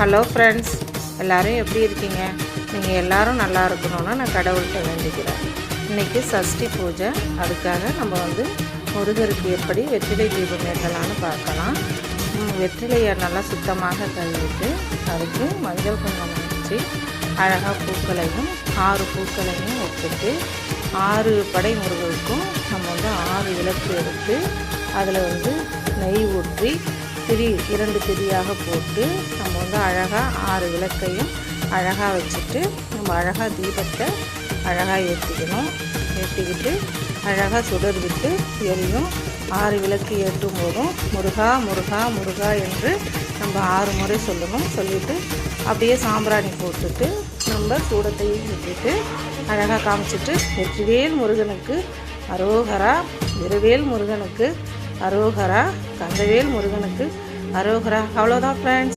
Hello friends, எல்லோரும் எப்படி இருக்கீங்க? நீங்கள் எல்லோரும் நல்லா இருக்கணும்னு நான் கடவுள்கிட்ட வேண்டிக்கிறேன். இன்றைக்கி சஷ்டி பூஜை. அதுக்காக நம்ம முருகருக்கு எப்படி வெற்றிலை தீபம் ஏற்றலான்னு பார்க்கலாம். வெற்றிலையை நல்லா சுத்தமாக கழுவிட்டு அதுக்கு மஞ்சள் குங்குமம் வச்சு அழகாக பூக்களையும் 6 பூக்களையும் வச்சுட்டு 6 படை முருகருக்கும் நம்ம 6 விளக்கு எடுத்து அதில் நெய் ஊற்றி 2 திரியாக போட்டு நம்ம அழகாக 6 விளக்கையும் அழகாக வச்சுட்டு நம்ம அழகாக தீபத்தை அழகாக ஏற்றிக்கிட்டு அழகாக சுடர் விட்டு எரியும். 6 விளக்கு ஏற்றும் போதும் முருகா முருகா முருகா என்று நம்ம 6 முறை சொல்லணும். சொல்லிவிட்டு அப்படியே சாம்பிராணி போட்டுட்டு நம்ம சூடத்தையும் விட்டுட்டு அழகாக காமிச்சிட்டு வெற்றிவேல் முருகனுக்கு அரோகரா, வெறுவேல் முருகனுக்கு அரோகரா, கந்தவேல் முருகனுக்கு அரோகரா. அவ்வளோதான் ஃப்ரெண்ட்ஸ்.